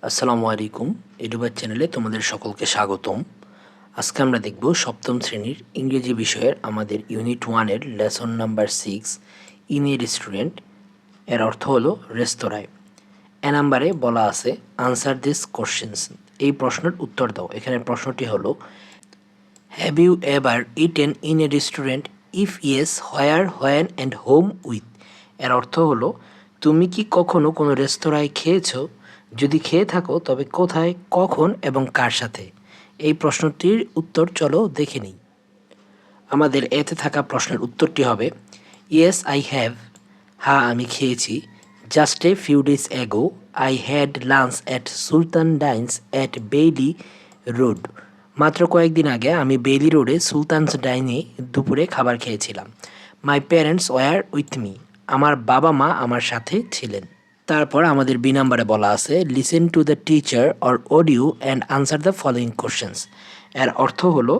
আসসালামু আলাইকুম। এডুবাদ চ্যানেলে তোমাদের সকলকে স্বাগতম। আজকে আমরা দেখব সপ্তম শ্রেণীর ইংরেজি বিষয়ের আমাদের ইউনিট 1 এর lesson number 6 in a restaurant. এর অর্থ হলো রেস্তোরাঁয়। এ নাম্বারে বলা আছে আনসার দিস কোশ্চেন্স। এই প্রশ্নের উত্তর দাও। এখানে প্রশ্নটি হলো have you ever eaten in a restaurant? If yes, where, when and whom with. এর অর্থ হলো তুমি কি কখনো কোনো রেস্তোরাঁয় খেয়েছো? যদি খেয়ে থাকো তবে কোথায়, কখন এবং কার সাথে? এই প্রশ্নটির উত্তর চলো দেখে নিই। আমাদের এতে থাকা প্রশ্নের উত্তরটি হবে ইয়েস আই হ্যাভ, হ্যাঁ আমি খেয়েছি। Just a few days ago I had lunch at Sultan dines at Bailey road. মাত্র কয়েকদিন আগে আমি বেইলি রোডে সুলতানস ডাইনে দুপুরে খাবার খেয়েছিলাম। My parents were with me, আমার বাবা মা আমার সাথে ছিলেন। তারপর আমাদের বি নাম্বারে বলা আছে listen to the teacher or audio and answer the following questions. এর অর্থ হলো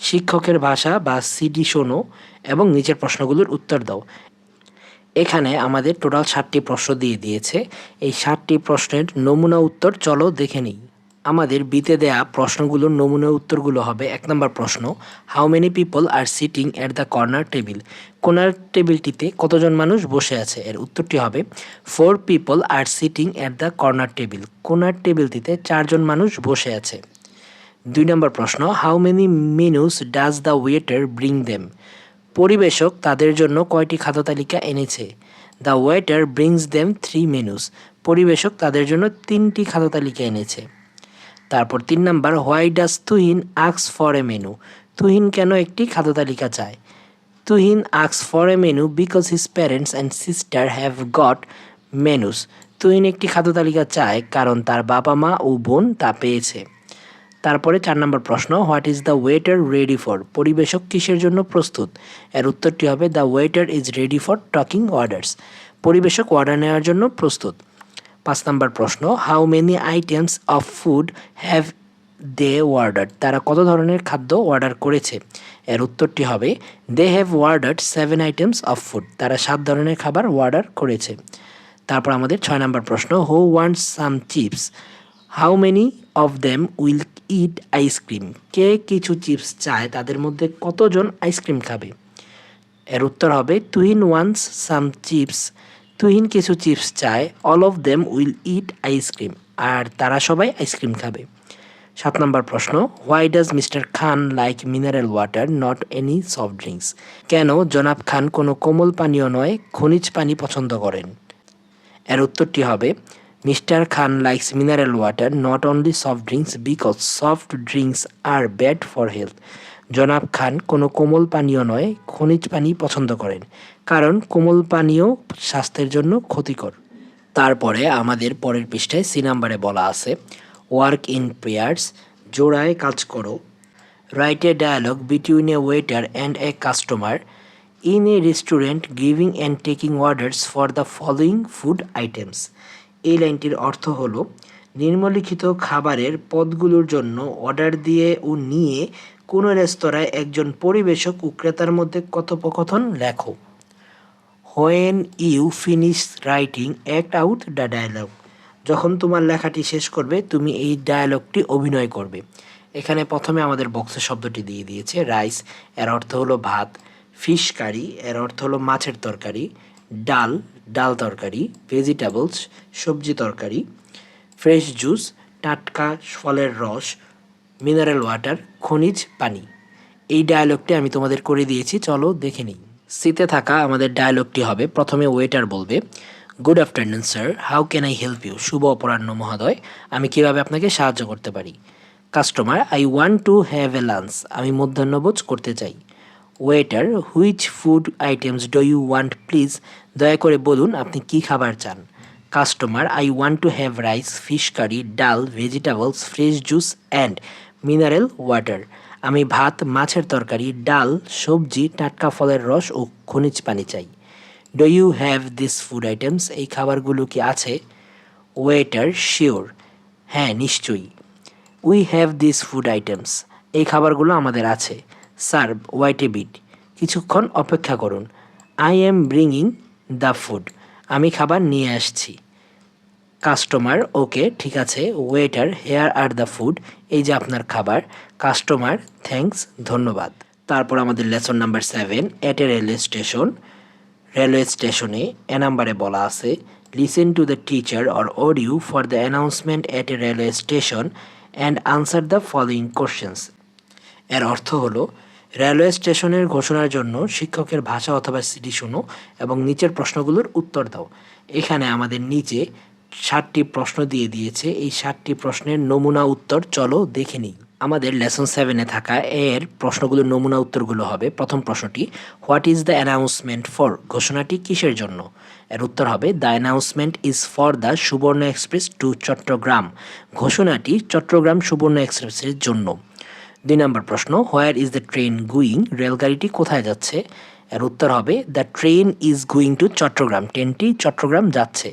শিক্ষকের ভাষা বা সিডি শোনো এবং নিচের প্রশ্নগুলোর উত্তর দাও। এখানে আমাদের টোটাল 7টি প্রশ্ন দিয়ে দিয়েছে। এই 7টি প্রশ্নের নমুনা উত্তর চলো দেখে নিই। আমাদের বিতে দেয়া প্রশ্নগুলোর নমুনা উত্তরগুলো হবে 1 নম্বর প্রশ্ন, how many people are sitting at the corner table? কোনার টেবিলটিতে কতজন মানুষ বসে আছে? এর উত্তরটি হবে 4 people are sitting at the corner table. কোনার টেবিলটিতে 4জন মানুষ বসে আছে। 2 নম্বর প্রশ্ন, how many menus does the waiter bring them? পরিবেশক তাদের জন্য কয়টি খাদ্য তালিকা এনেছে? The waiter brings them 3 menus. পরিবেশক তাদের জন্য 3টি খাদ্য তালিকা এনেছে। তারপর 3 number, why does Tuhin asks for a menu? Tuhin কেন একটি খাদ্য তালিকা চায়? Tuhin asks for a menu because his parents and sister have got menus. Tuhin একটি খাদ্য তালিকা চায় কারণ তার বাবা মা ও বোন তা পেয়েছে। তারপরে 4 নম্বর প্রশ্ন, what is the waiter ready for? পরিবেশক কিসের জন্য প্রস্তুত? এর উত্তরটি হবে the waiter is ready for taking orders. পরিবেশক অর্ডার নেওয়ার জন্য প্রস্তুত। 5 নম্বর প্রশ্ন, how many items of food have they order? তারা কত ধরনের খাদ্য অর্ডার করেছে? এর উত্তরটি হবে they have ordered 7 items of food. তারা 7 ধরনের খাবার অর্ডার করেছে। তারপর আমাদের 6 নম্বর প্রশ্ন, who wants some chips? How many of them will eat ice cream? কে কিছু চিপস চায়? তাদের মধ্যে কতজন আইসক্রিম খাবে? এর উত্তর হবে Tuhin wants some chips. Tuhin কিছু চিপস চায়। All of them will eat ice cream. আর তারা সবাই আইসক্রিম খাবে। 7 নম্বর প্রশ্ন, why does mister Khan like mineral water not any soft drinks? কেন জনাব খান কোনো কোমল পানীয় নয়, খনিজ পানি পছন্দ করেন? এর উত্তরটি হবে mister Khan likes mineral water not only soft drinks because soft drinks are bad for health. জনাব খান কোনো কোমল পানীয় নয়, খনিজ পানি পছন্দ করেন, কারণ কোমল পানীয় স্বাস্থ্যের জন্য ক্ষতিকর। তারপরে আমাদের পরের পৃষ্ঠায় সি নাম্বারে বলা আছে ওয়ার্ক ইন পেয়ার্স, জোড়ায় কাজ করো। Write a dialogue between a waiter and a customer in a restaurant giving and taking orders for the following food items. এই লাইনটির অর্থ হলো নিম্নলিখিত খাবারের পদগুলোর জন্য অর্ডার দিয়ে ও নিয়ে কোনো রেস্তোরাঁয় একজন পরিবেশক ও ক্রেতার মধ্যে কথোপকথন লেখো। When you finish writing act out the dialogue. যখন তোমার লেখাটি শেষ করবে তুমি এই ডায়ালগটি অভিনয় করবে। এখানে প্রথমে আমাদের বক্সের শব্দটি দিয়ে দিয়েছে রাইস, এর অর্থ হলো ভাত। ফিশ কারি, এর অর্থ হলো মাছের তরকারি। ডাল, ডাল তরকারি। ভেজিটেবলস, সবজি তরকারি। ফ্রেশ জুস, টাটকা ফলের রস। মিনারেল ওয়াটার, খনিজ পানি। এই ডায়ালগটি আমি তোমাদের করে দিয়েছি, চলো দেখে নিই। সিতে থাকা আমাদের ডায়ালগটি হবে, প্রথমে ওয়েটার বলবে good afternoon sir, how can I help you? শুভ অপরাহ্ন মহোদয়, আমি কিভাবে আপনাকে সাহায্য করতে পারি? Customer, I want to have a lunch, আমি মধ্যাহ্নভোজ করতে চাই। Waiter, which food items do you want please? দয়া করে বলুন আপনি কি খাবার চান। Customer, I want to have rice, fish curry, dal, vegetables, fresh juice and mineral water. আমি ভাত, মাছের তরকারি, ডাল, সবজি, টাটকা ফলের রস ও খনিজ পানি চাই। Do you have this food items? এই খাবারগুলো কি আছে? ওয়েটার, শিওর, হ্যাঁ নিশ্চয়ই। We have this food items, এই খাবারগুলো আমাদের আছে। সার্ভ, ওয়াইট এ বিট, কিছুক্ষণ অপেক্ষা করুন। I am bringing the food, আমি খাবার নিয়ে আসছি। কাস্টমার, ওকে ঠিক আছে। Waiter, here are the food, এই যে আপনার খাবার। কাস্টমার, থ্যাঙ্কস, ধন্যবাদ। তারপর আমাদের lesson number 7, at a railway station. Railway স্টেশনে নাম্বারে বলা আছে, listen to the teacher or audio for the announcement at a railway station and answer the following questions. এর অর্থ হলো, রেলওয়ে স্টেশনের ঘোষণার জন্য শিক্ষকের ভাষা অথবা সিডি শোনো এবং নিচের প্রশ্নগুলোর উত্তর দাও। এখানে আমাদের নিচে 7টি প্রশ্ন দিয়ে দিয়েছে। এই 7টি প্রশ্নের নমুনা উত্তর চলো দেখে নিই। আমাদের লেসন 7-এ থাকা এর প্রশ্নগুলোর নমুনা উত্তরগুলো হবে, প্রথম প্রশ্নটি, what is the announcement for? ঘোষণাটি কিসের জন্য? এর উত্তর হবে, the announcement is for the Subarna express to Chittagong. ঘোষণাটি চট্টগ্রাম সুবর্ণ এক্সপ্রেসের জন্য। 2 নম্বর প্রশ্ন, where is the train going? রেলগাড়িটি কোথায় যাচ্ছে? এর উত্তর হবে, the train is going to Chittagong. ট্রেনটি চট্টগ্রাম যাচ্ছে।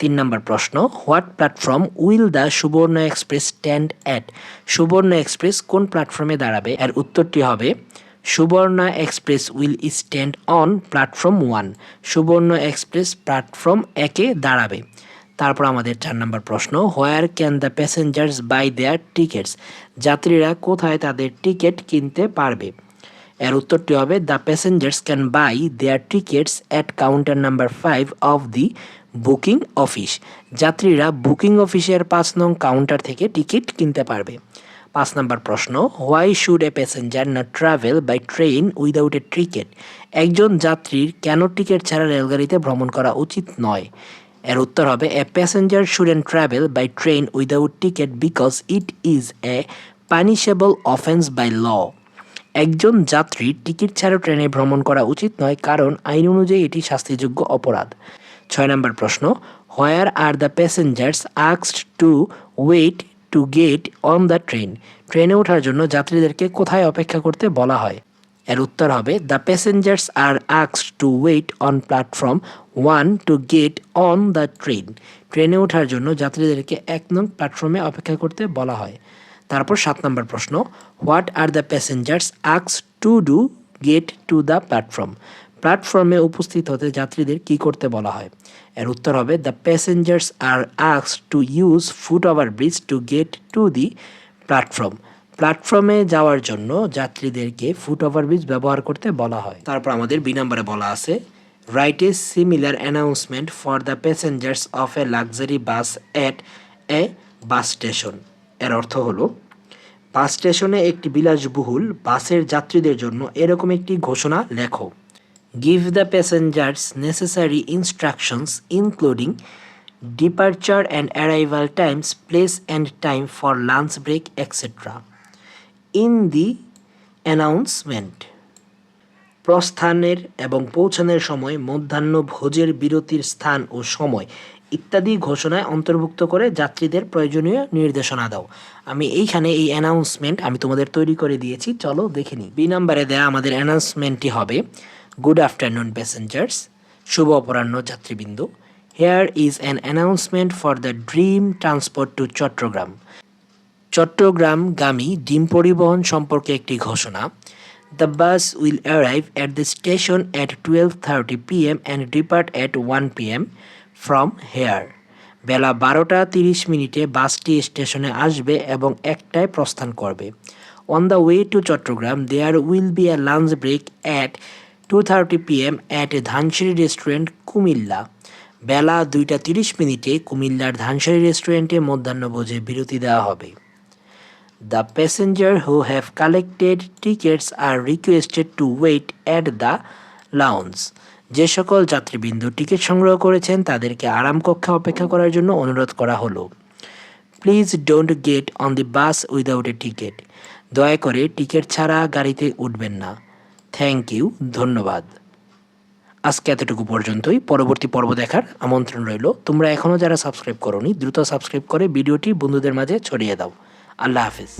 3 নম্বর প্রশ্ন, what platform will the Subarna express stand at? Subarna express কোন প্ল্যাটফর্মে দাঁড়াবে? এর উত্তরটি হবে, সুবর্ণ express will stand on platform 1। সুবর্ণ এক্সপ্রেস প্ল্যাটফর্ম 1-এ দাঁড়াবে। তারপর আমাদের 4 নম্বর প্রশ্ন, where can the passengers buy their tickets? যাত্রীরা কোথায় তাদের টিকিট কিনতে পারবে? এর উত্তরটি হবে, the passengers can buy their tickets at counter number 5 of the booking office. যাত্রীরা বুকিং অফিসের 5 নং কাউন্টার থেকে টিকিট কিনতে পারবে। 5 নম্বর প্রশ্ন, why should a passenger not travel by train without a ticket? একজন যাত্রীর কেন টিকিট ছাড়া রেলগাড়িতে ভ্রমণ করা উচিত নয়? এর উত্তর হবে, a passenger shouldn't travel by train without ticket because it is a punishable offence by law. একজন যাত্রীর টিকিট ছাড়া ট্রেনে ভ্রমণ করা উচিত নয়, কারণ আইন অনুযায়ী এটি শাস্তিযোগ্য অপরাধ। 6 নম্বর প্রশ্ন, where are the passengers asked to wait to get on the train? ট্রেনে ওঠার জন্য যাত্রীদেরকে কোথায় অপেক্ষা করতে বলা হয়? এর উত্তর হবে, the passengers are asked to wait on platform 1 to get on the train. ট্রেনে ওঠার জন্য যাত্রীদেরকে 1 নং প্ল্যাটফর্মে অপেক্ষা করতে বলা হয়। তারপর 7 নম্বর প্রশ্ন, what are the passengers asked to do get to the platform? প্ল্যাটফর্মে উপস্থিত হতে যাত্রীদের কি করতে বলা হয়? এর উত্তর হবে, the passengers are asked to use foot over bridge to get to the platform. প্ল্যাটফর্মে যাওয়ার জন্য যাত্রীদেরকে ফুট ওভার ব্রিজ ব্যবহার করতে বলা হয়। তারপর আমাদের বি নম্বরে বলা আছে, write a similar announcement for the passengers of A luxury bus at a bus station. এর অর্থ হলো, বাস স্টেশনে একটি বিলাসবহুল বাসের যাত্রীদের জন্য এরকম একটি ঘোষণা লেখো। Give the passengers necessary instructions including departure and arrival times, place and time for lunch break etcetera in the announcement. প্রস্থানের এবং পৌঁছানোর সময়, মধ্যাহ্ন ভোজের বিরতির স্থান ও সময় ইত্যাদি ঘোষণায় অন্তর্ভুক্ত করে যাত্রীদের প্রয়োজনীয় নির্দেশনা দাও। আমি এইখানে এই অ্যানাউন্সমেন্ট আমি তোমাদের তৈরি করে দিয়েছি, চলো দেখে নিই। বি নাম্বারে দেয়া আমাদের অ্যানাউন্সমেন্টটি হবে, গুড আফটারনুন প্যাসেঞ্জার্স, শুভ অপরাহ্ন যাত্রীবৃন্দ। Here is an announcement for the dream transport to Chittagong. চট্টগ্রামগামী ডিম পরিবহন সম্পর্কে একটি ঘোষণা। The bus will arrive at the station at 12:30 p.m. and depart at 1 p.m. from here. বেলা 12:30 বাসটি স্টেশনে আসবে এবং 1টায় প্রস্থান করবে। On the way to Chattogram, there will be a lunch break at 2:30 p.m. at a Dhansiri restaurant, Comilla. বেলা 2:30 কুমিল্লার ধানসিঁড়ি রেস্টুরেন্টে মধ্যাহ্নভোজে বিরতি দেওয়া হবে। The passengers who have collected tickets are requested to wait at the lounge. যে সকল যাত্রীবৃন্দ টিকিট সংগ্রহ করেছেন তাদেরকে আরাম কক্ষে অপেক্ষা করার জন্য অনুরোধ করা হলো। Please don't get on the bus without a ticket. দয়া করে টিকিট ছাড়া গাড়িতে উঠবেন না। থ্যাংক ইউ, ধন্যবাদ। আজকে এতটুকু পর্যন্তই। পরবর্তী পর্ব দেখার আমন্ত্রণ রইল। তোমরা এখনও যারা সাবস্ক্রাইব করোনি দ্রুত সাবস্ক্রাইব করে ভিডিওটি বন্ধুদের মাঝে ছড়িয়ে দাও। আল্লাহ হাফিজ।